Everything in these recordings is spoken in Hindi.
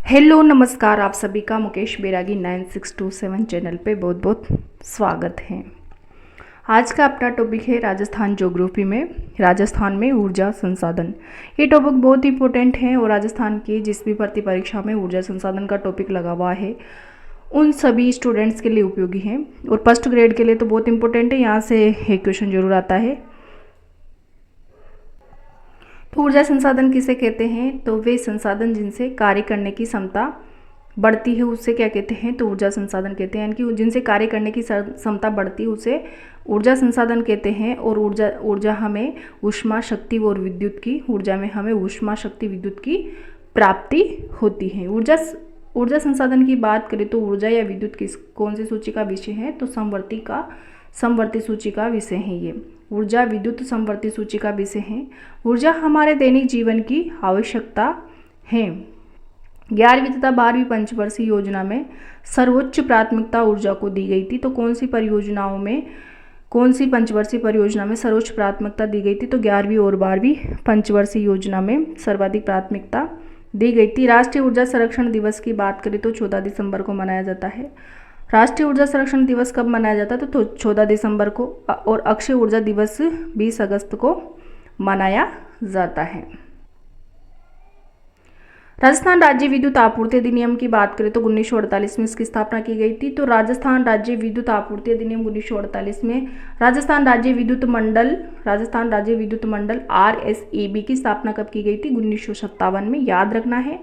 हेलो नमस्कार, आप सभी का मुकेश बैरागी 9627 चैनल पे बहुत बहुत स्वागत है। आज का अपना टॉपिक है राजस्थान ज्योग्राफी में राजस्थान में ऊर्जा संसाधन। ये टॉपिक बहुत इंपॉर्टेंट है और राजस्थान की जिस भी भर्ती परीक्षा में ऊर्जा संसाधन का टॉपिक लगा हुआ है उन सभी स्टूडेंट्स के लिए उपयोगी है और फर्स्ट ग्रेड के लिए तो बहुत इंपॉर्टेंट है। यहाँ से एक क्वेश्चन जरूर आता है। तो ऊर्जा संसाधन किसे कहते हैं? तो वे संसाधन जिनसे कार्य करने की क्षमता बढ़ती है उसे क्या कहते हैं? तो ऊर्जा संसाधन कहते हैं। यानी कि जिनसे कार्य करने की क्षमता बढ़ती है उसे ऊर्जा संसाधन कहते हैं। और ऊर्जा हमें ऊष्मा शक्ति और विद्युत की ऊर्जा में हमें ऊष्मा शक्ति विद्युत की प्राप्ति होती है। ऊर्जा संसाधन की बात करें तो ऊर्जा या विद्युत किस कौन सी सूची का विषय है? तो समवर्ती सूची का विषय है। ये ऊर्जा विद्युत समवर्ती सूची का विषय है। ऊर्जा हमारे दैनिक जीवन की आवश्यकता है। 11वीं तथा 12वीं पंचवर्षीय योजना में सर्वोच्च प्राथमिकता ऊर्जा को दी गई थी। तो कौन सी पंचवर्षीय परियोजना में सर्वोच्च प्राथमिकता दी गई थी? तो 11वीं और 12वीं पंचवर्षीय योजना में सर्वाधिक प्राथमिकता दी गई थी। राष्ट्रीय ऊर्जा संरक्षण दिवस की बात करें तो 14 दिसंबर को मनाया जाता है। राष्ट्रीय ऊर्जा संरक्षण दिवस कब मनाया जाता है? तो 14 दिसंबर को। और अक्षय ऊर्जा दिवस 20 अगस्त को मनाया जाता है। राजस्थान राज्य विद्युत आपूर्ति अधिनियम की बात करें तो 1948 में इसकी स्थापना की गई थी। तो राजस्थान राज्य विद्युत आपूर्ति अधिनियम 1948 में राजस्थान राज्य विद्युत मंडल RSEB की स्थापना कब की गई थी? 1957 में। याद रखना है,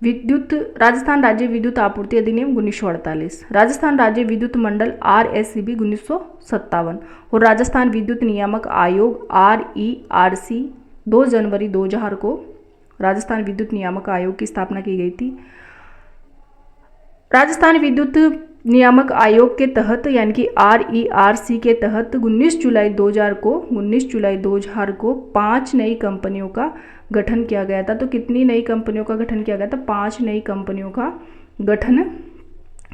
राजस्थान राज्य विद्युत आपूर्ति अधिनियम 1948, राजस्थान राज्य विद्युत मंडल RSEB 1957 और राजस्थान विद्युत नियामक आयोग RERC 2 जनवरी 2000 को राजस्थान विद्युत नियामक आयोग की स्थापना की गई थी। राजस्थान विद्युत नियामक आयोग के तहत यानी कि RERC के तहत 19 जुलाई 2000 को 5 नई कंपनियों का गठन किया गया था। तो कितनी नई कंपनियों का गठन किया गया था? 5 नई कंपनियों का गठन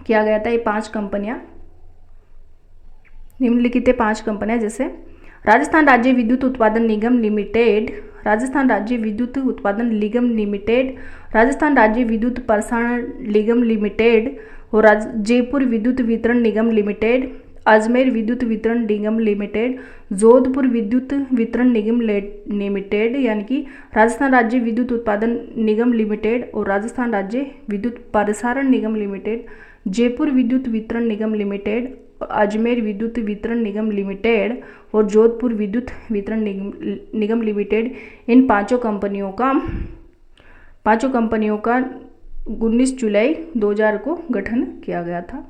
किया गया था। ये 5 कंपनियां निम्नलिखित 5 कंपनियां जैसे राजस्थान राज्य विद्युत उत्पादन निगम लिमिटेड, राजस्थान राज्य विद्युत उत्पादन निगम लिमिटेड, राजस्थान राज्य विद्युत प्रसारण निगम लिमिटेड और जयपुर विद्युत वितरण निगम लिमिटेड, अजमेर विद्युत वितरण निगम लिमिटेड, जोधपुर विद्युत वितरण निगम लिमिटेड यानी कि राजस्थान राज्य विद्युत उत्पादन निगम लिमिटेड और राजस्थान राज्य विद्युत प्रसारण निगम लिमिटेड, जयपुर विद्युत वितरण निगम लिमिटेड, अजमेर विद्युत वितरण निगम लिमिटेड और जोधपुर विद्युत वितरण निगम लिमिटेड, इन पांचों कंपनियों का 19 जुलाई 2000 को गठन किया गया था।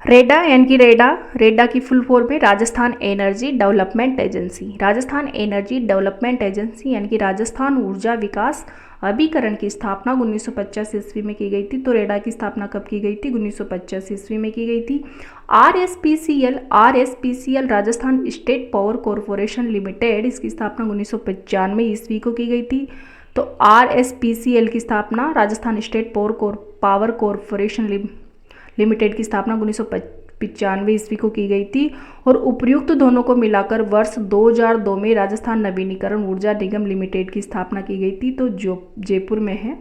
रेडा यानी कि रेडा की फुल फॉर्म है Rajasthan energy development agency. Rajasthan energy development agency यानी कि राजस्थान ऊर्जा विकास अभिकरण की स्थापना 1950 ईस्वी में की गई थी। तो रेडा की स्थापना कब की गई थी? 1950 ईस्वी में की गई थी। RSPCL Rajasthan state power corporation limited, इसकी स्थापना 1995 ईस्वी को की गई थी। तो RSPCL की स्थापना Rajasthan state power corporation limited की स्थापना 1995 ईस्वी को की गई थी। और उपर्युक्त दोनों को मिलाकर वर्ष 2002 में राजस्थान नवीनीकरण ऊर्जा निगम लिमिटेड की स्थापना की गई थी। तो जो जयपुर में है,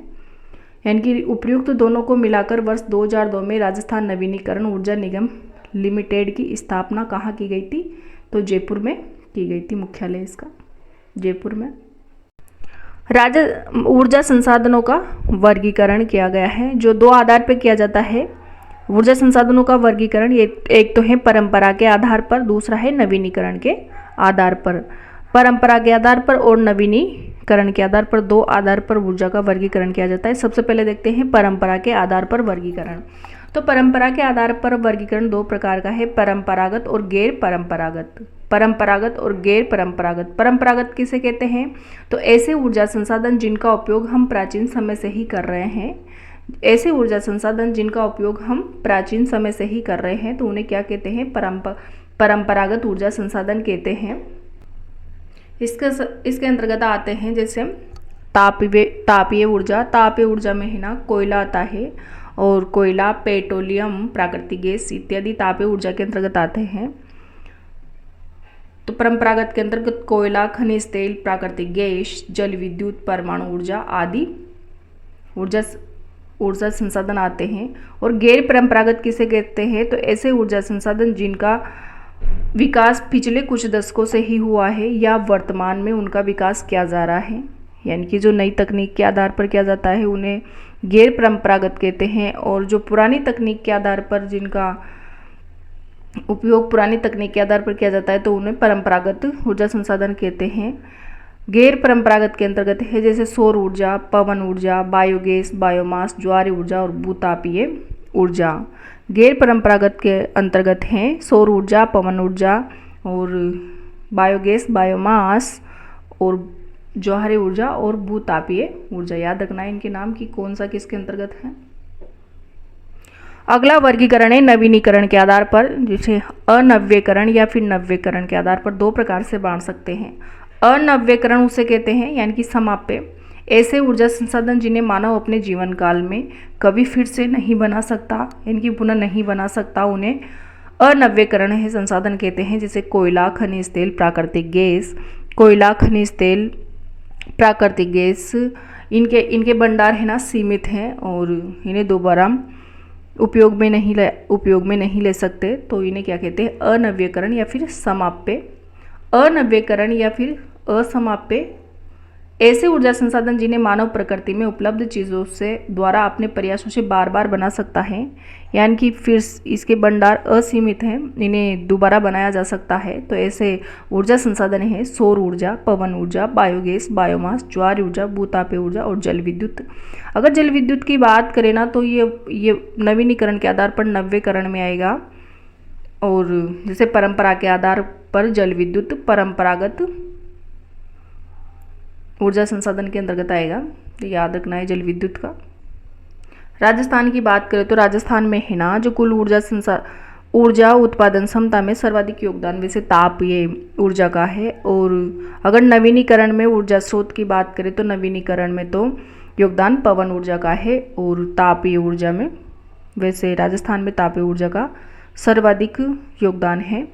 यानी कि उपर्युक्त दोनों को मिलाकर वर्ष 2002 में राजस्थान नवीनीकरण ऊर्जा निगम लिमिटेड की स्थापना कहाँ की गई थी? तो जयपुर में की गई थी। मुख्यालय इसका जयपुर में। ऊर्जा संसाधनों का वर्गीकरण किया गया है जो 2 आधार पर किया जाता है। ऊर्जा संसाधनों का वर्गीकरण ये एक तो है परंपरा के आधार पर, दूसरा है नवीनीकरण के आधार पर। परंपरा के आधार पर और नवीनीकरण के आधार पर 2 आधार पर ऊर्जा का वर्गीकरण किया जाता है। सबसे पहले देखते हैं परंपरा के आधार पर वर्गीकरण। तो परंपरा के आधार पर वर्गीकरण 2 प्रकार का है, परंपरागत और गैर परंपरागत। परंपरागत किसे कहते हैं? तो ऐसे ऊर्जा संसाधन जिनका उपयोग हम प्राचीन समय से ही कर रहे हैं, तो उन्हें क्या कहते हैं? परंपरागत ऊर्जा संसाधन कहते हैं। इसके अंतर्गत आते हैं जैसे तापीय ऊर्जा में है ना कोयला आता है और कोयला, पेट्रोलियम, प्राकृतिक गैस इत्यादि तापीय ऊर्जा के अंतर्गत आते हैं। तो परंपरागत के अंतर्गत कोयला, खनिज तेल, प्राकृतिक गैस, जल विद्युत, परमाणु ऊर्जा आदि ऊर्जा ऊर्जा संसाधन आते हैं। और गैर परंपरागत किसे कहते हैं, तो ऐसे ऊर्जा संसाधन जिनका विकास पिछले कुछ दशकों से ही हुआ है या वर्तमान में उनका विकास किया जा रहा है, यानी कि जो नई तकनीक के आधार पर किया जाता है उन्हें गैर परंपरागत कहते हैं। और जो पुरानी तकनीक के आधार पर जिनका उपयोग पुरानी तकनीक के आधार पर किया जाता है तो उन्हें परंपरागत ऊर्जा संसाधन कहते हैं। गैर परंपरागत के अंतर्गत है जैसे सौर ऊर्जा, पवन ऊर्जा, बायोगैस, बायोमास, ज्वारीय ऊर्जा और भूतापीय ऊर्जा। गैर परंपरागत के अंतर्गत हैं सौर ऊर्जा, पवन ऊर्जा और बायोगैस, बायोमास और ज्वारीय ऊर्जा और भूतापीय ऊर्जा। याद रखना है इनके नाम कि कौन सा किसके अंतर्गत है। अगला वर्गीकरण है नवीनीकरण के आधार पर, जिसे अनव्यकरण या फिर नव्यकरण के आधार पर दो प्रकार से बांट सकते हैं। अनव्यकरण उसे कहते हैं यानी कि समाप्य, ऐसे ऊर्जा संसाधन जिन्हें मानव अपने जीवन काल में कभी फिर से नहीं बना सकता, यानी कि पुनः नहीं बना सकता, उन्हें अनव्यकरण है संसाधन कहते हैं। जैसे कोयला, खनिज तेल, प्राकृतिक गैस। कोयला, खनिज तेल, प्राकृतिक गैस, इनके भंडार है ना सीमित हैं और इन्हें दोबारा उपयोग में नहीं ले सकते, तो इन्हें क्या कहते हैं, अनव्यकरण या फिर समाप्य। अनव्यकरण या फिर असमाप्य ऐसे ऊर्जा संसाधन जिन्हें मानव प्रकृति में उपलब्ध चीज़ों से द्वारा अपने प्रयासों से बार बार बना सकता है, यानी कि फिर इसके भंडार असीमित हैं, इन्हें दोबारा बनाया जा सकता है। तो ऐसे ऊर्जा संसाधन हैं सौर ऊर्जा, पवन ऊर्जा, बायोगैस, बायोमास, ज्वारीय ऊर्जा, भूतापीय ऊर्जा और जल विद्युत। अगर जल विद्युत की बात करें ना तो ये नवीनीकरण के आधार पर नव्यकरण में आएगा। और जैसे परंपरा के आधार पर जल विद्युत परंपरागत ऊर्जा संसाधन के अंतर्गत आएगा, तो याद रखना है जल विद्युत का। राजस्थान की बात करें तो राजस्थान में है ना जो कुल ऊर्जा उत्पादन क्षमता में सर्वाधिक योगदान वैसे तापीय ऊर्जा का है। और अगर नवीनीकरण में ऊर्जा स्रोत की बात करें तो नवीनीकरण में तो योगदान पवन ऊर्जा का है। और तापीय ऊर्जा में वैसे राजस्थान में तापीय ऊर्जा का सर्वाधिक योगदान है।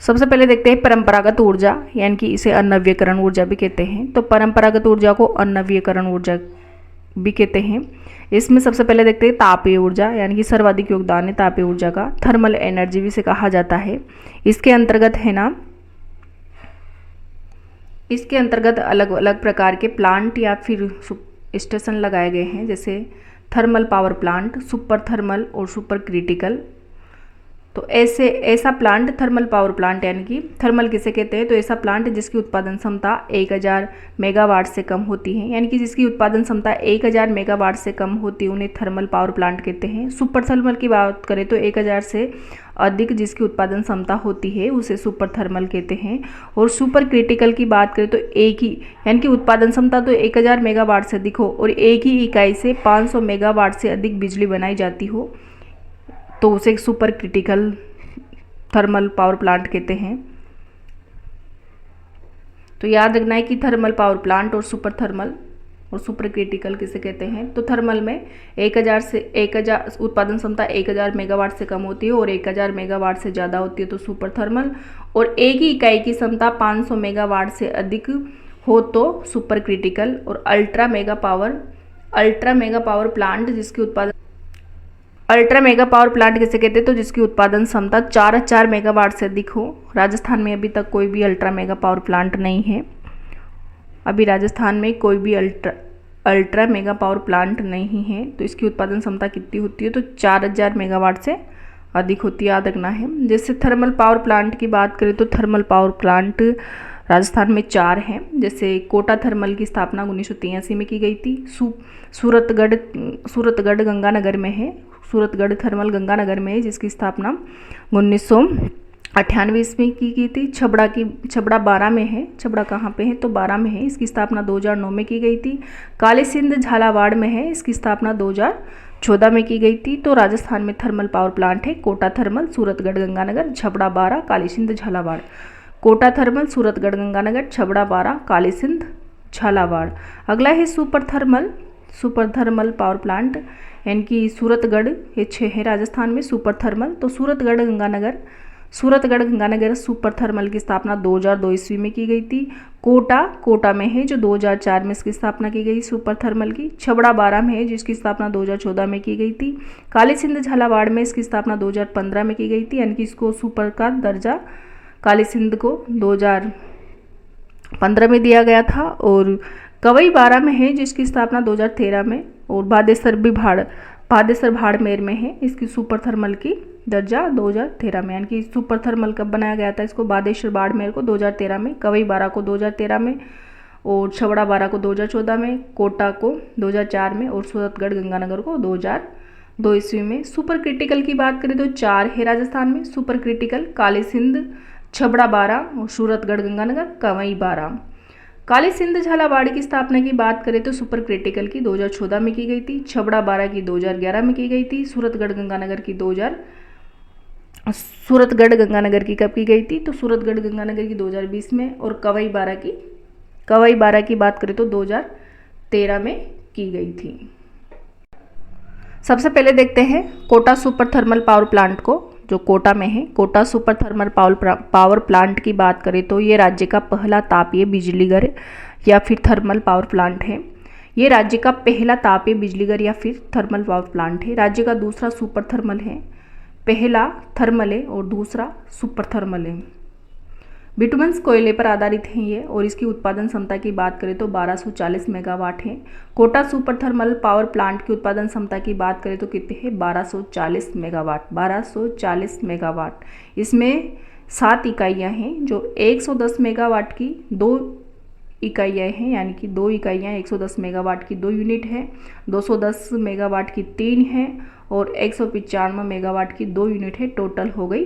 सबसे पहले देखते हैं परंपरागत ऊर्जा, यानी कि इसे अनव्यकरण ऊर्जा भी कहते हैं। तो परंपरागत ऊर्जा को अनव्यकरण ऊर्जा भी कहते हैं। इसमें सबसे पहले देखते हैं तापीय ऊर्जा, यानी कि सर्वाधिक योगदान है तापीय ऊर्जा का। थर्मल एनर्जी भी इसे कहा जाता है। इसके अंतर्गत है ना, इसके अंतर्गत अलग अलग प्रकार के प्लांट या फिर स्टेशन लगाए गए हैं, जैसे thermal power plant, super thermal और सुपर क्रिटिकल। तो ऐसा प्लांट थर्मल पावर प्लांट, यानी कि थर्मल किसे कहते हैं, तो ऐसा प्लांट जिसकी उत्पादन क्षमता 1000 मेगावाट से कम होती है, यानी कि जिसकी उत्पादन क्षमता 1000 मेगावाट से कम होती है उन्हें थर्मल पावर प्लांट कहते हैं। सुपर थर्मल की बात करें तो 1000 से अधिक जिसकी उत्पादन क्षमता होती है उसे सुपर थर्मल कहते हैं। और सुपर क्रिटिकल की बात करें तो एक ही, यानी कि उत्पादन क्षमता तो 1000 मेगावाट से अधिक हो और एक ही इकाई से 500 मेगावाट से अधिक बिजली बनाई जाती हो, तो उसे super critical thermal power plant कहते हैं। तो याद रखना है कि थर्मल पावर प्लांट और सुपर थर्मल और सुपर क्रिटिकल किसे कहते हैं। तो थर्मल में 1000 उत्पादन क्षमता 1000 मेगावाट से कम होती है और 1000 मेगावाट से ज़्यादा होती है तो सुपर थर्मल, और एक ही इकाई की क्षमता 500 मेगावाट से अधिक हो तो सुपर क्रिटिकल। और अल्ट्रा मेगा पावर प्लांट जिसकी उत्पादन अल्ट्रा मेगा पावर प्लांट किसे कहते हैं, तो जिसकी उत्पादन क्षमता 4000 मेगावाट से अधिक हो। राजस्थान में अभी तक कोई भी अल्ट्रा मेगा पावर प्लांट नहीं है, अभी राजस्थान में कोई भी अल्ट्रा मेगा पावर प्लांट नहीं है। तो इसकी उत्पादन क्षमता कितनी होती है, तो 4000 मेगावाट से अधिक होती है, याद रखना है। जैसे थर्मल पावर प्लांट की बात करें तो थर्मल पावर प्लांट राजस्थान में 4 हैं। जैसे कोटा थर्मल की स्थापना 1983 में की गई थी। सूरतगढ़ गंगानगर में है, सूरतगढ़ थर्मल गंगानगर में है जिसकी स्थापना 1998 ईस्वी में की गई थी। छबड़ा 12 में है। छबड़ा कहाँ पे है, तो 12 में है, इसकी स्थापना 2009 में की गई थी। काली सिंध झालावाड़ में है, इसकी स्थापना 2014 में की गई थी। तो राजस्थान में थर्मल पावर प्लांट है कोटा थर्मल, सूरतगढ़ गंगानगर, छबड़ा 12, काली सिंध झालावाड़। कोटा थर्मल, सूरतगढ़ गंगानगर, छबड़ा 12, काली सिंध झालावाड़। अगला है सुपर थर्मल पावर प्लांट, यानी कि सूरतगढ़, ये 6 है राजस्थान में सुपर थर्मल। तो सूरतगढ़ गंगानगर, सूरतगढ़ गंगानगर सुपर थर्मल की स्थापना 2002 ईस्वी में की गई थी। कोटा में है जो 2004 में इसकी स्थापना की गई सुपर थर्मल की। छबड़ा बारा में है जिसकी स्थापना 2014 में की गई थी। काली सिंध झालावाड़ में इसकी स्थापना 2015 में की गई थी, यानी कि इसको सुपर का दर्जा काली सिंध को 2015 में दिया गया था। और कवई बारा में है जिसकी स्थापना 2013 में, और बादेसर भाड़मेर में है, इसकी सुपर थर्मल की दर्जा 2013 में, यानी कि सुपर थर्मल कब बनाया गया था इसको, बादेश्वर बाड़मेर को 2013 में, कवई बारा को 2013 में, और छबड़ा बारा को 2014 में, कोटा को 2004 में, और सूरतगढ़ गंगानगर को 2002 ईस्वी में। सुपर क्रिटिकल की बात करें तो 4 है राजस्थान में सुपर क्रिटिकल, काली सिंध, छबड़ा बारा और सूरतगढ़ गंगानगर, कवई बारा। काली सिंध झालावाड़ की स्थापना की बात करें तो सुपर क्रिटिकल की 2014 में की गई थी, छबड़ा बारा की 2011 में की गई थी, सूरतगढ़ गंगानगर की कब की गई थी, तो सूरतगढ़ गंगानगर की 2020 में, और कवई बारा की बात करें तो 2013 में की गई थी। सबसे पहले देखते हैं Kota super thermal power plant को, जो कोटा में है। Kota super thermal power plant की बात करें तो ये राज्य का पहला तापीय बिजलीघर या फिर थर्मल पावर प्लांट है। ये राज्य का पहला तापीय बिजलीघर या फिर थर्मल पावर प्लांट है। राज्य का दूसरा सुपर थर्मल है। पहला थर्मल है और दूसरा सुपर थर्मल है। बिटुमेंस कोयले पर आधारित है ये, और इसकी उत्पादन क्षमता की बात करें तो 1240 मेगावाट है। Kota super thermal power plant की उत्पादन क्षमता की बात करें तो कितने हैं, 1240 मेगावाट। इसमें 7 इकाइयाँ हैं, जो 110 मेगावाट की 2 इकाइयाँ हैं, यानी कि 2 इकाइयाँ 110 मेगावाट की 2 यूनिट है, 210 मेगावाट की 3 है, और 195 मेगावाट की 2 यूनिट है। टोटल हो गई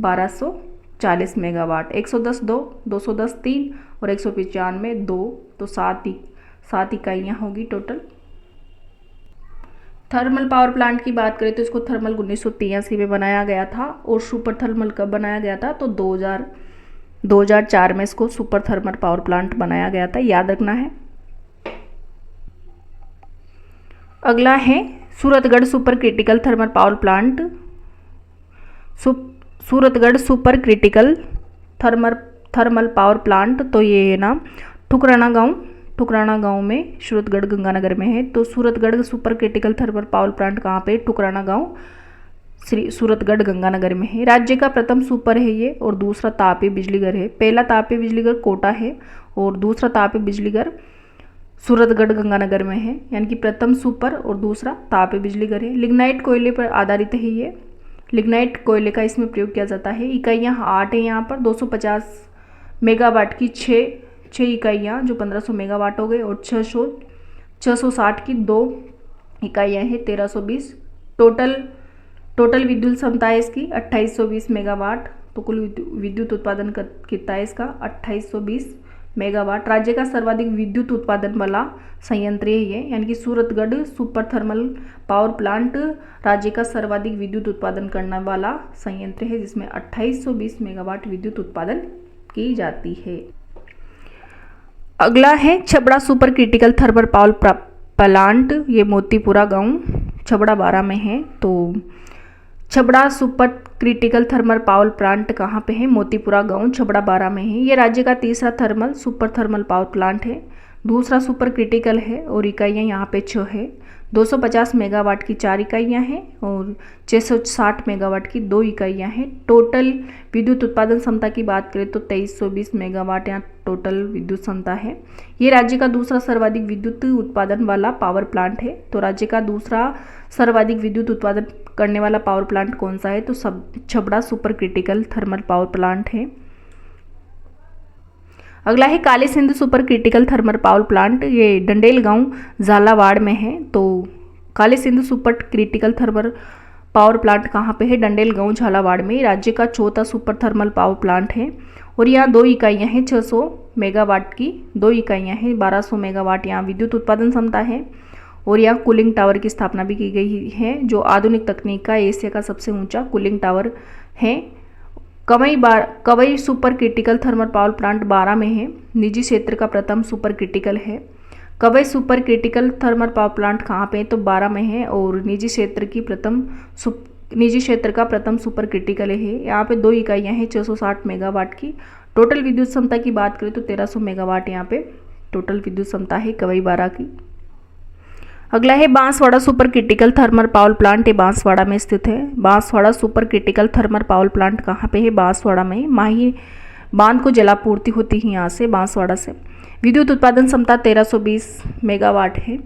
1240 मेगावाट। 110 2, 210 3 और 195 2, तो 7 इकाइयाँ होगी टोटल। थर्मल पावर प्लांट की बात करें तो इसको थर्मल 1983 में बनाया गया था, और सुपर थर्मल कब बनाया गया था, तो 2004 में इसको सुपर थर्मल पावर प्लांट बनाया गया था, याद रखना है। अगला है Suratgarh super critical thermal power plant. Suratgarh super critical thermal power plant, तो ये है ना ठुकराना गांव में सूरतगढ़ गंगानगर में है। तो Suratgarh super critical thermal power plant कहाँ पे, ठुकराना गांव सूरतगढ़ गंगानगर में है। राज्य का प्रथम सुपर है ये, और दूसरा तापीय बिजलीघर है। पहला तापीय बिजलीघर कोटा है और दूसरा तापीय बिजलीघर सूरतगढ़ गंगानगर में है, यानी कि प्रथम सुपर और दूसरा तापीय बिजलीघर है। लिग्नाइट कोयले पर आधारित है ये। लिग्नाइट कोयले का इसमें प्रयोग किया जाता है। इकाइयाँ 8 है यहाँ पर। 250 मेगावाट की 6 इकाइयाँ जो 1500 मेगावाट हो गए, और 660 की 2 इकाइयाँ हैं 1320। टोटल विद्युत क्षमता है इसकी 2820 मेगावाट। तो कुल विद्युत उत्पादन कितना है इसका, 2820 मेगावाट। राज्य का सर्वाधिक विद्युत उत्पादन वाला संयंत्र है ये, यानी कि Suratgarh super thermal power plant राज्य का सर्वाधिक विद्युत उत्पादन करने वाला संयंत्र है, जिसमें 2820 मेगावाट विद्युत उत्पादन की जाती है। अगला है Chhabra super critical thermal power plant. ये मोतीपुरा गांव छबड़ा बारा में है। तो Chhabra super critical thermal power plant कहाँ पे है, मोतीपुरा गांव छबड़ा बारा में है। ये राज्य का तीसरा सुपर थर्मल पावर प्लांट है। दूसरा सुपर क्रिटिकल है, और इकाइयाँ यहाँ पे 6 है। 250 मेगावाट की 4 इकाइयाँ हैं, और 660 मेगावाट की 2 इकाइयाँ हैं। टोटल विद्युत उत्पादन क्षमता की बात करें तो 2320 मेगावाट यहाँ टोटल विद्युत क्षमता है। ये राज्य का दूसरा सर्वाधिक विद्युत उत्पादन वाला पावर प्लांट है। तो राज्य का दूसरा सर्वाधिक विद्युत उत्पादन करने वाला पावर प्लांट कौन सा है, तो Chhabra super critical thermal power plant है। अगला है Kali Sindh super critical thermal power plant. ये डंडेल गांव झालावाड़ में है। तो Kali Sindh super critical thermal power plant कहाँ पे है, डंडेल गांव झालावाड़ में। राज्य का चौथा सुपर थर्मल पावर प्लांट है, और यहाँ 2 इकाइयाँ हैं 600 मेगावाट की 2 इकाइयाँ हैं। 1200 मेगावाट यहाँ विद्युत उत्पादन क्षमता है, और यहाँ कूलिंग टावर की स्थापना भी की गई है, जो आधुनिक तकनीक का एशिया का सबसे ऊंचा कूलिंग टावर है। Kawai super critical thermal power plant 12 में है। निजी क्षेत्र का प्रथम सुपर क्रिटिकल है। Kawai super critical thermal power plant कहाँ पे है, तो 12 में है, और निजी क्षेत्र की प्रथम निजी क्षेत्र का प्रथम सुपर क्रिटिकल है। यहाँ पे 2 इकाइयाँ हैं 660 मेगावाट की। टोटल विद्युत क्षमता की बात करें तो 1300 मेगावाट यहाँ पे टोटल विद्युत क्षमता है कवई बारा की। अगला है Banswara super critical thermal power plant, ये बांसवाड़ा में स्थित है। Banswara super critical thermal power plant कहाँ पे है? बांसवाड़ा में। माही बांध को जलापूर्ति होती है यहाँ से बांसवाड़ा से। विद्युत उत्पादन क्षमता 1320 मेगावाट है।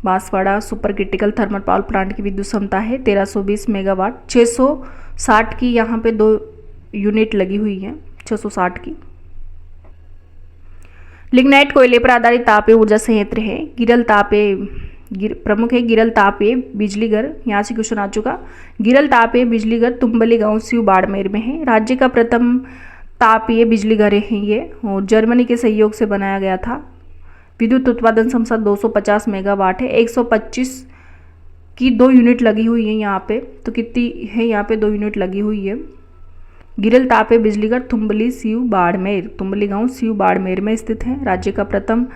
Banswara super critical thermal power plant की विद्युत क्षमता है 1320 मेगावाट। 660 की यहाँ पे 2 यूनिट लगी हुई है, 660 की। लिग्नाइट कोयले पर आधारित तापीय ऊर्जा संयंत्र है। प्रमुख है गिरल तापीय बिजली घर, यहाँ से क्वेश्चन आ चुका। गिरल तापीय बिजली घर तुंबली गांव सीव बाड़मेर में है। राज्य का प्रथम तापीय बिजली घर है ये, और जर्मनी के सहयोग से बनाया गया था। विद्युत उत्पादन क्षमता 250 मेगावाट है। 125 की 2 यूनिट लगी हुई है यहाँ पे, तो कितनी है यहाँ पे 2 यूनिट लगी हुई है। गिरल तापीय बिजली घर तुंबली सीव बाड़मेर, तुंबली गांव सीव बाड़मेर में स्थित है। राज्य का प्रथम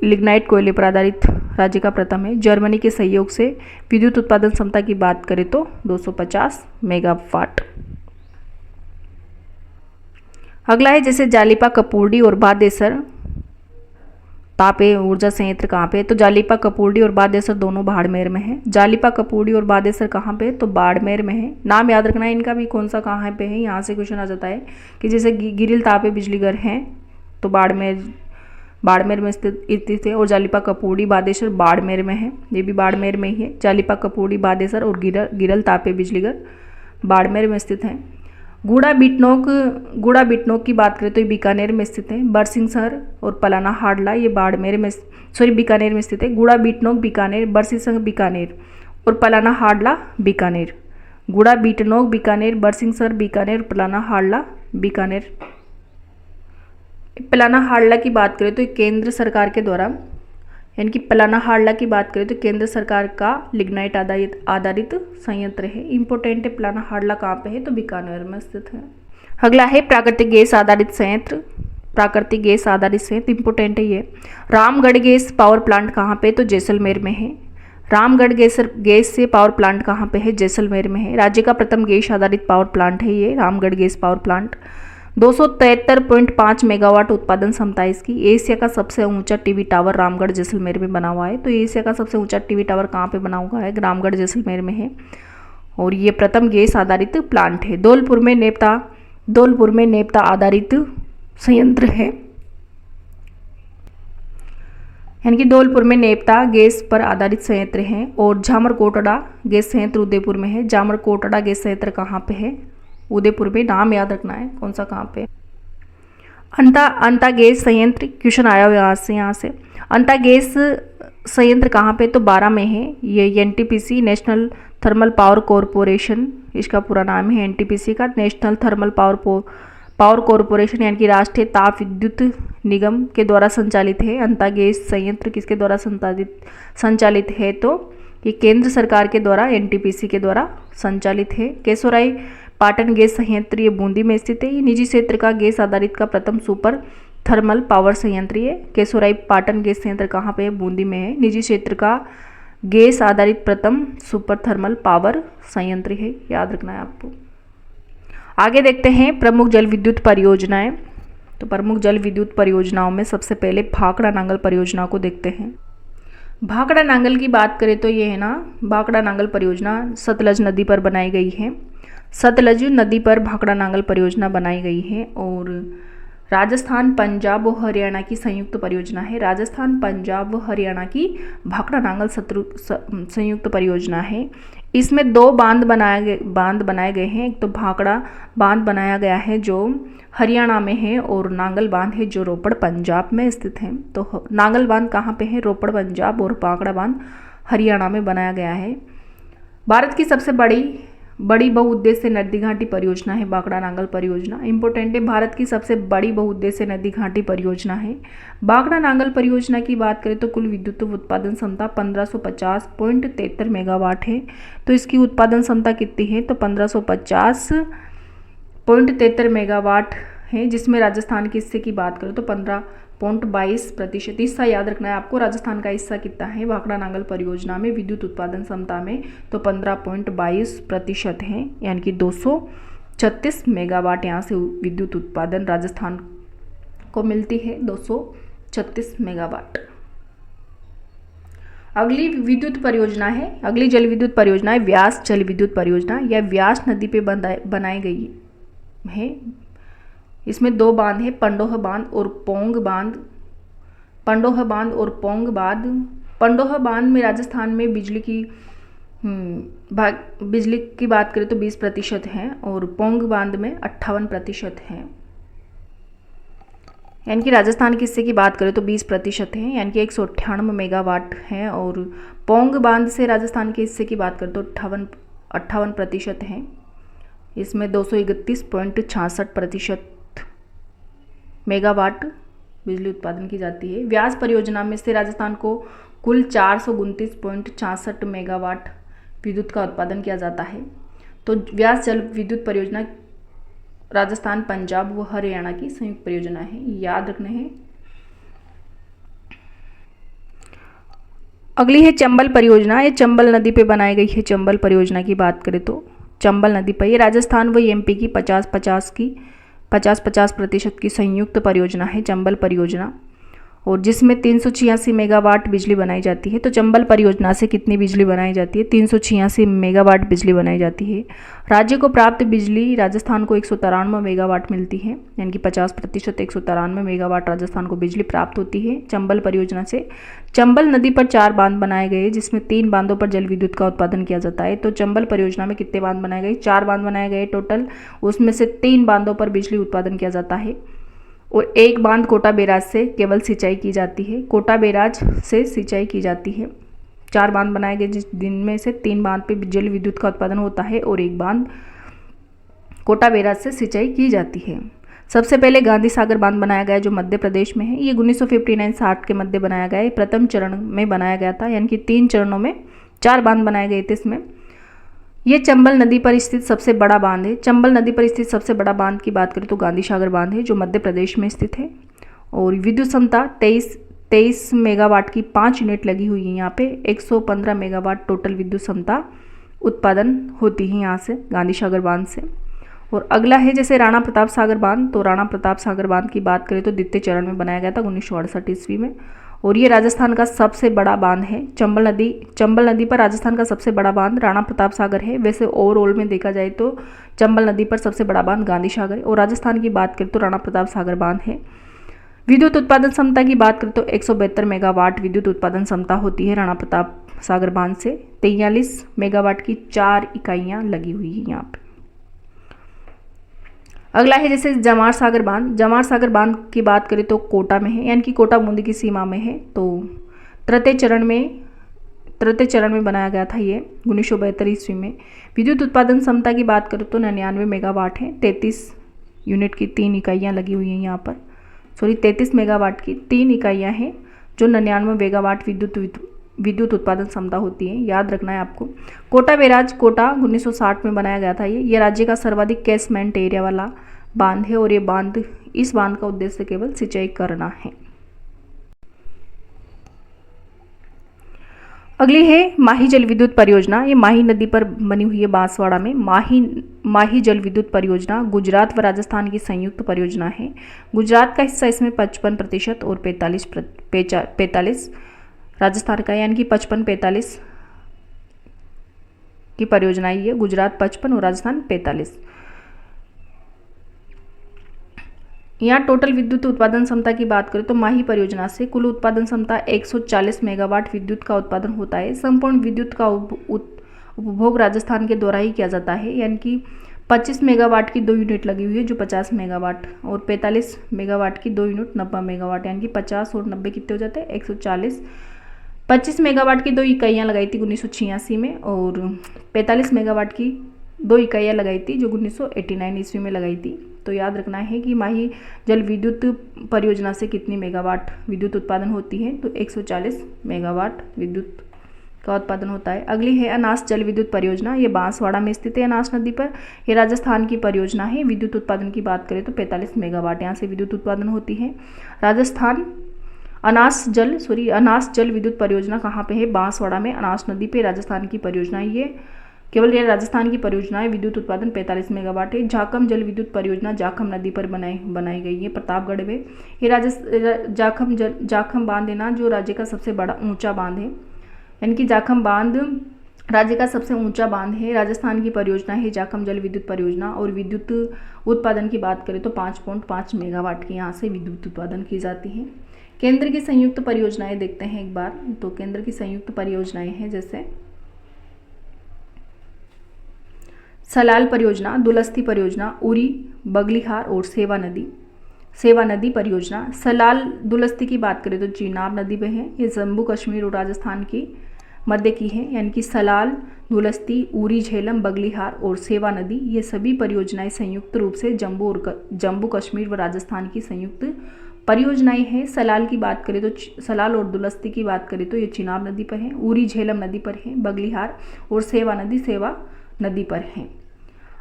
लिग्नाइट कोयले पर आधारित राज्य का प्रथम है। जर्मनी के सहयोग से विद्युत उत्पादन क्षमता की बात करें तो 250 मेगावाट। अगला है जैसे जालिपा कपूरडी और बादेसर तापीय ऊर्जा संयंत्र कहाँ पे है? तो जालिपा कपूरडी और बादेसर दोनों बाड़मेर में है। जालिपा कपूरडी और बादेसर कहाँ पे है? तो बाड़मेर में है। नाम याद रखना है इनका भी, कौन सा कहाँ पे है। यहाँ से क्वेश्चन आ जाता है कि जैसे गिरिल तापीय बिजली घर हैं तो बाड़मेर में स्थित है, और जालिपा कपूरडी बादेसर बाड़मेर में है, ये भी बाड़मेर में ही है। जालिपा कपूरडी बादेसर और गिरल तापीय बिजली घर बाड़मेर में स्थित है। गुड़ा बिटनोक की बात करें तो ये बीकानेर में स्थित है। बरसिंहसर और पलाना हाडला ये बीकानेर में स्थित है। गुड़ा बिटनोक बीकानेर, बरसिंहसर बीकानेर और पलाना हाडला बीकानेर। गुड़ा बिटनोक बीकानेर, बरसिंहसर बीकानेर, पलाना हाडला बीकानेर। पलाना हाडला की बात करें तो केंद्र सरकार के द्वारा, यानी कि पलाना हाडला की बात करें तो केंद्र सरकार का लिग्नाइट आधारित संयंत्र है। इम्पोर्टेंट है पलाना हाडला कहाँ पे है? तो बीकानेर में स्थित है। अगला है प्राकृतिक गैस आधारित संयंत्र। प्राकृतिक गैस आधारित संयंत्र इम्पोर्टेंट है ये। रामगढ़ गैस पावर प्लांट कहाँ पे? तो जैसलमेर में है। रामगढ़ गैस से पावर प्लांट कहाँ पे है? जैसलमेर में है। राज्य का प्रथम गैस आधारित पावर प्लांट है ये Ramgarh gas power plant. 273.5 megawatt उत्पादन क्षमता है इसकी। एशिया का सबसे ऊंचा टीवी टावर रामगढ़ जैसलमेर में बना हुआ है। तो एशिया का सबसे ऊंचा टीवी टावर कहाँ पे बना हुआ है? रामगढ़ जैसलमेर में है, और ये प्रथम गैस आधारित प्लांट है। धौलपुर में नेपता आधारित संयंत्र है, यानी कि धौलपुर में नेपता गैस पर आधारित संयंत्र है। और झामरकोटड़ा गैस संयंत्र उदयपुर में है। झामरकोटड़ा गैस संयंत्र कहाँ पे है? उदयपुर में। नाम याद रखना है कौन सा कहाँ पे। अंता गैस संयंत्र क्वेश्चन आया हुआ यहाँ से। अंता गैस संयंत्र कहाँ पे? तो 12 में है। ये NTPC national thermal power corporation, इसका पूरा नाम है एनटीपीसी का, नेशनल थर्मल पावर कॉरपोरेशन, यानी कि राष्ट्रीय ताप विद्युत निगम के द्वारा संचालित है। अंता गैस संयंत्र किसके द्वारा संचालित है? तो ये केंद्र सरकार के द्वारा एनटीपीसी के द्वारा संचालित है। केशोराई पाटन गैस संयंत्र ये बूंदी में स्थित है। ये निजी क्षेत्र का गैस आधारित का प्रथम सुपर थर्मल पावर संयंत्र है। केशोराई पाटन गैस संयंत्र कहाँ पे है? बूंदी में है। निजी क्षेत्र का गैस आधारित प्रथम सुपर थर्मल पावर संयंत्र है, याद रखना है आपको। आगे देखते हैं प्रमुख जल विद्युत परियोजनाएं। तो प्रमुख जल विद्युत परियोजनाओं में सबसे पहले भाखड़ा नांगल परियोजना को देखते हैं। भाखड़ा नांगल की बात करें तो ये है ना, भाखड़ा नांगल परियोजना सतलज नदी पर बनाई गई है। सतलज नदी पर भाखड़ा नांगल परियोजना बनाई गई है, और राजस्थान, पंजाब और हरियाणा की संयुक्त परियोजना है। राजस्थान, पंजाब व हरियाणा की भाखड़ा नांगल संयुक्त परियोजना है। इसमें 2 बांध बनाए गए हैं। एक तो भाखड़ा बांध बनाया गया है जो हरियाणा में है, और नांगल बांध है जो रोपड़ पंजाब में स्थित है। तो नांगल बांध कहाँ पे है? रोपड़ पंजाब, और भाखड़ा बांध हरियाणा में बनाया गया है। भारत की सबसे बड़ी बहुउद्देश्य नदी घाटी परियोजना है भाखड़ा नांगल परियोजना। इंपॉर्टेंट है, भारत की सबसे बड़ी बहुउद्देश्य नदी घाटी परियोजना है। भाखड़ा नांगल परियोजना की बात करें तो कुल विद्युत उत्पादन क्षमता 1550.73 मेगावाट है। तो इसकी उत्पादन क्षमता कितनी है? तो 1550.73 मेगावाट है, जिसमें राजस्थान के हिस्से की बात करें तो 15.22%। हिस्सा याद रखना है आपको, राजस्थान का हिस्सा कितना है भाखड़ा नांगल परियोजना में विद्युत उत्पादन क्षमता में, तो 15.22% है, यानी कि 236 मेगावाट यहाँ से विद्युत उत्पादन राजस्थान को मिलती है, 236 मेगावाट। अगली विद्युत परियोजना है, अगली जल विद्युत परियोजना है व्यास जल विद्युत परियोजना। यह व्यास नदी पे बनाई गई है। इसमें 2 बांध है, पंडोह बांध और पोंग बांध। पंडोह बांध और पोंग बांध। पंडोह बांध में राजस्थान में बिजली की बात करें तो 20% है, और पोंग बांध में 58% है। यानी कि राजस्थान के हिस्से की बात करें तो 20% है, यानी कि 198 मेगावाट है, और पोंग बांध से राजस्थान के हिस्से की बात करें तो 58% है। इसमें 231.66% मेगावाट बिजली उत्पादन की जाती है। व्यास परियोजना में से राजस्थान को कुल 429.66 मेगावाट विद्युत का उत्पादन किया जाता है। तो व्यास जल विद्युत परियोजना राजस्थान, पंजाब व हरियाणा की संयुक्त परियोजना है, याद रखना है। अगली है चंबल परियोजना। ये चंबल नदी पे बनाई गई है। चंबल परियोजना की बात करें तो चंबल नदी पर, ये राजस्थान व एमपी की 50-50% की संयुक्त परियोजना है चंबल परियोजना, और जिसमें 386 मेगावाट बिजली बनाई जाती है। तो चंबल परियोजना से कितनी बिजली बनाई जाती है? 386 मेगावाट बिजली बनाई जाती है। राज्य को प्राप्त बिजली राजस्थान को 193 मेगावाट मिलती है, यानी कि 50% 193 मेगावाट राजस्थान को बिजली प्राप्त होती है चंबल परियोजना से। चंबल नदी पर 4 बांध बनाए गए, जिसमें 3 बांधों पर जल विद्युत का उत्पादन किया जाता है। तो चंबल परियोजना में कितने बांध बनाए गए? 4 बांध बनाए गए टोटल, उसमें से 3 बांधों पर बिजली उत्पादन किया जाता है, और 1 बांध कोटा बैराज से केवल सिंचाई की जाती है। कोटा बैराज से सिंचाई की जाती है। 4 बांध बनाए गए, जिस दिन में से 3 बांध पे जल विद्युत का उत्पादन होता है, और 1 बांध कोटा बैराज से सिंचाई की जाती है। सबसे पहले गांधी सागर बांध बनाया गया, जो मध्य प्रदेश में है। ये 1959-60 के मध्य बनाया गया है। प्रथम चरण में बनाया गया था, यानी कि 3 चरणों में 4 बांध बनाए गए थे इसमें। ये चंबल नदी पर स्थित सबसे बड़ा बांध है। चंबल नदी पर स्थित सबसे बड़ा बांध की बात करें तो गांधी सागर बांध है, जो मध्य प्रदेश में स्थित है, और विद्युत क्षमता 23 मेगावाट की 5 यूनिट लगी हुई है। यहाँ पे 115 मेगावाट टोटल विद्युत क्षमता उत्पादन होती है यहाँ से गांधी सागर बांध से। और अगला है जैसे राणा प्रताप सागर बांध। तो राणा प्रताप सागर बांध की बात करें तो द्वितीय चरण में बनाया गया था 1968 ईस्वी में, और ये राजस्थान का सबसे बड़ा बांध है। चंबल नदी पर राजस्थान का सबसे बड़ा बांध राणा प्रताप सागर है। वैसे ओवरऑल में देखा जाए तो चंबल नदी पर सबसे बड़ा बांध गांधी सागर है, और राजस्थान की बात करें तो राणा प्रताप सागर बांध है। विद्युत उत्पादन क्षमता की बात करें तो 172 मेगावाट विद्युत उत्पादन क्षमता होती है राणा प्रताप सागर बांध से। 43 मेगावाट की 4 इकाइयाँ लगी हुई है यहाँ पे। अगला है जैसे जमार सागर बांध। जमार सागर बांध की बात करें तो कोटा में है, यानी कि कोटा बूंदी की सीमा में है। तो तृतीय चरण में बनाया गया था ये 1972 ईस्वी में। विद्युत उत्पादन क्षमता की बात करें तो 99 मेगावाट है। 33 यूनिट की 3 इकाइयाँ लगी हुई हैं यहाँ पर। 33 मेगावाट की 3 इकाइयाँ हैं, जो 99 मेगावाट विद्युत उत्पादन क्षमता होती है, याद रखना है आपको। कोटा बैराज 1960 में बनाया गया था। ये राज्य का सर्वाधिक कैचमेंट एरिया वाला बांध है, और इस बांध का उद्देश्य केवल सिंचाई करना है। अगली है माही जल विद्युत परियोजना। ये माही नदी पर बनी हुई है बांसवाड़ा में। माही जल विद्युत परियोजना गुजरात व राजस्थान की संयुक्त परियोजना है। गुजरात का हिस्सा इसमें 55% और 45 राजस्थान का, यानी कि 55-45 की परियोजना है। गुजरात 55 और राजस्थान 45। यहाँ टोटल विद्युत उत्पादन क्षमता की बात करें तो माही परियोजना से कुल उत्पादन क्षमता 140 मेगावाट विद्युत का उत्पादन होता है। संपूर्ण विद्युत का उपभोग राजस्थान के द्वारा ही किया जाता है, यानी कि 25 मेगावाट की 2 यूनिट लगी हुई है, जो 50 मेगावाट, और 45 मेगावाट की 2 यूनिट 90 मेगावाट, यानी कि 50 और 90 कितने हो जाते हैं? 140। 25 मेगावाट की 2 इकाइयाँ लगाई थी 1986 में, और 45 मेगावाट की 2 इकाइयाँ लगाई थी जो 1989 ईस्वी में लगाई थी। तो याद रखना है कि माही जल विद्युत परियोजना से कितनी मेगावाट विद्युत उत्पादन होती है? तो 140 मेगावाट विद्युत का उत्पादन होता है। अगली है अनास जल विद्युत परियोजना, ये बांसवाड़ा में स्थित है अनास नदी पर। ये राजस्थान की परियोजना है। विद्युत उत्पादन की बात करें तो 45 मेगावाट यहाँ से विद्युत उत्पादन होती है। राजस्थान अनास जल विद्युत परियोजना कहाँ पे है? बांसवाड़ा में अनास नदी पे राजस्थान की परियोजना है ये। केवल ये राजस्थान की परियोजना है। विद्युत उत्पादन 45 मेगावाट है। झाकम जल विद्युत परियोजना जाखम नदी पर बनाई गई है प्रतापगढ़ में। ये जाखम बांध है ना, जो राज्य का सबसे बड़ा ऊंचा बांध है, यानी कि जाखम बांध राज्य का सबसे ऊंचा बांध है। राजस्थान की परियोजना है जाखम जल विद्युत परियोजना। और विद्युत उत्पादन की बात करें तो 5.5 मेगावाट की यहाँ से विद्युत उत्पादन की जाती है। केंद्र की संयुक्त परियोजनाएं देखते हैं एक बार। तो केंद्र की संयुक्त परियोजनाएं हैं जैसे सलाल परियोजना, दुलस्ती परियोजना, उरी, बगलिहार और सेवा नदी परियोजना। सलाल दुलस्ती की बात करें तो चीनाब नदी में है। ये जम्मू कश्मीर और राजस्थान की मध्य की है, यानी कि सलाल, दुलस्ती, उरी, झेलम, बगलिहार और सेवा नदी, ये सभी परियोजनाएं संयुक्त रूप से जम्मू कश्मीर व राजस्थान की संयुक्त परियोजनाएं हैं। सलाल की बात करें तो सलाल और दुलस्ती की बात करें तो ये चिनाब नदी पर है, उरी झेलम नदी पर है, बगलिहार और सेवा नदी पर है।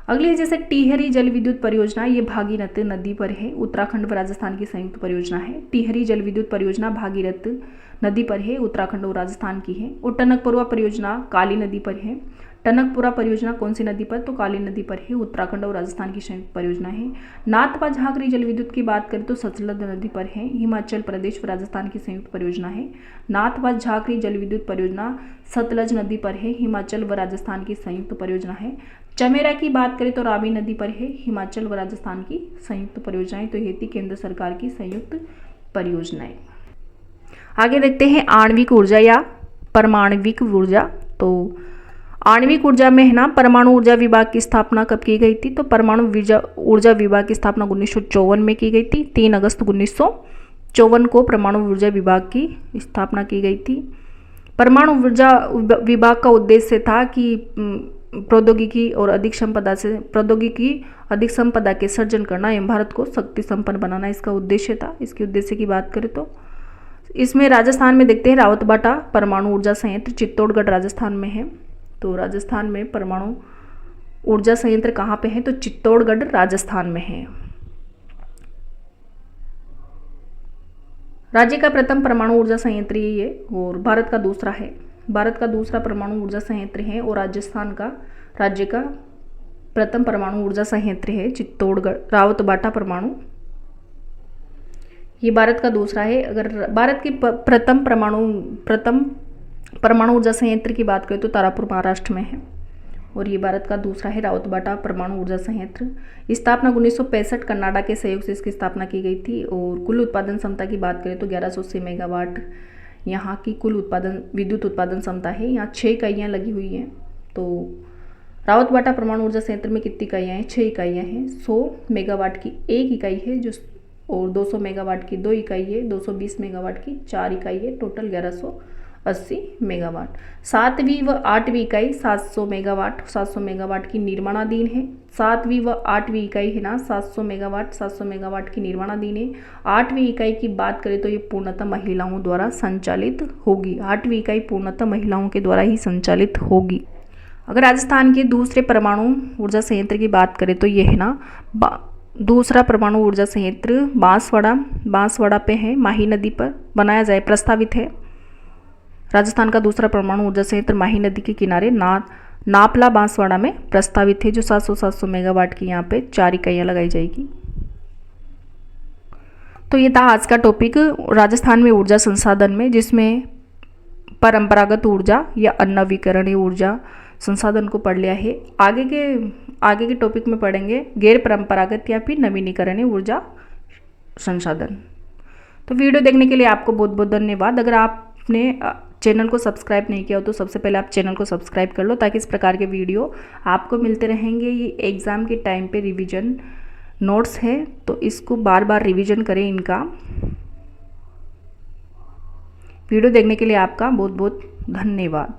अगली जैसे टिहरी जल विद्युत परियोजना, ये भागीरथ नदी पर है। उत्तराखंड व राजस्थान की संयुक्त परियोजना है। टिहरी जल विद्युत परियोजना भागीरथ नदी पर है, उत्तराखंड और राजस्थान की है। और टनकपुरा परियोजना काली नदी पर है। टनकपुरा परियोजना कौन सी नदी पर? तो काली नदी पर है, उत्तराखंड और राजस्थान की संयुक्त परियोजना है। नाथपा झाकरी जल विद्युत की बात करें तो सतलज नदी पर है, हिमाचल प्रदेश व राजस्थान की संयुक्त परियोजना है। नाथपा झाकरी जल विद्युत परियोजना सतलज नदी पर है, हिमाचल व राजस्थान की संयुक्त परियोजना है। चमेरा की बात करें तो रावी नदी पर है, हिमाचल व राजस्थान की संयुक्त परियोजनाएं। तो ये थी केंद्र सरकार की संयुक्त परियोजनाएं। आगे देखते हैं आणविक ऊर्जा या परमाणविक ऊर्जा। तो आणविक ऊर्जा में है ना, परमाणु ऊर्जा विभाग की स्थापना कब की गई थी? तो परमाणु ऊर्जा विभाग की स्थापना 1954 में की गई थी। 3 अगस्त 1954 को परमाणु ऊर्जा विभाग की स्थापना की गई थी। परमाणु ऊर्जा विभाग का उद्देश्य था कि प्रौद्योगिकी अधिक संपदा के सर्जन करना एवं भारत को शक्ति संपन्न बनाना इसका उद्देश्य था। इसके उद्देश्य की बात करें तो इसमें राजस्थान में देखते हैं रावतबाटा परमाणु ऊर्जा संयंत्र चित्तौड़गढ़ राजस्थान में है। तो राजस्थान में परमाणु ऊर्जा संयंत्र कहाँ पे है? तो चित्तौड़गढ़ राजस्थान में है। राज्य का प्रथम परमाणु ऊर्जा संयंत्र ये और भारत का दूसरा है। भारत का दूसरा परमाणु ऊर्जा संयंत्र है और राजस्थान का राज्य का प्रथम परमाणु ऊर्जा संयंत्र है चित्तौड़गढ़ रावतबाटा परमाणु। ये भारत का दूसरा है। अगर भारत की प्रथम परमाणु ऊर्जा संयंत्र की बात करें तो तारापुर महाराष्ट्र में है और ये भारत का दूसरा है रावतबाटा परमाणु ऊर्जा संयंत्र। स्थापना 1965 कनाडा के सहयोग से इसकी स्थापना की गई थी। और कुल उत्पादन क्षमता की बात करें तो 1180 मेगावाट यहाँ की कुल विद्युत उत्पादन क्षमता है। यहाँ 6 इकाइयाँ लगी हुई हैं। तो रावतबाटा परमाणु ऊर्जा संयंत्र में कितनी इकाइयाँ हैं? 6 इकाइयाँ हैं। 100 मेगावाट की 1 इकाई है जो और 200 मेगावाट की 2 इकाई है, 220 मेगावाट की 4 इकाई है, टोटल 1180 मेगावाट। 7वीं व 8वीं इकाई 700 मेगावाट की निर्माणाधीन है। 7वीं व 8वीं इकाई है ना 700 मेगावाट की निर्माणाधीन है। 8वीं इकाई की बात करें तो ये पूर्णतः महिलाओं द्वारा संचालित होगी। 8वीं इकाई पूर्णतः महिलाओं के द्वारा ही संचालित होगी। अगर राजस्थान के दूसरे परमाणु ऊर्जा संयंत्र की बात करें तो ये है ना दूसरा परमाणु ऊर्जा संयंत्र बांसवाड़ा पे है, माही नदी पर बनाया जाए प्रस्तावित है। राजस्थान का दूसरा परमाणु ऊर्जा संयंत्र माही नदी के किनारे नापला बांसवाड़ा में प्रस्तावित है जो 700 मेगावाट की यहाँ पे 4 इकाइयाँ लगाई जाएगी। तो ये था आज का टॉपिक राजस्थान में ऊर्जा संसाधन में, जिसमें परंपरागत ऊर्जा या अनवीकरणीय ऊर्जा संसाधन को पढ़ लिया है। आगे के टॉपिक में पढ़ेंगे गैर परंपरागत या फिर नवीनीकरणीय ऊर्जा संसाधन। तो वीडियो देखने के लिए आपको बहुत बहुत धन्यवाद। अगर आपने चैनल को सब्सक्राइब नहीं किया हो तो सबसे पहले आप चैनल को सब्सक्राइब कर लो ताकि इस प्रकार के वीडियो आपको मिलते रहेंगे। ये एग्ज़ाम के टाइम पे रिवीजन नोट्स है तो इसको बार बार रिवीजन करें इनका। वीडियो देखने के लिए आपका बहुत बहुत धन्यवाद।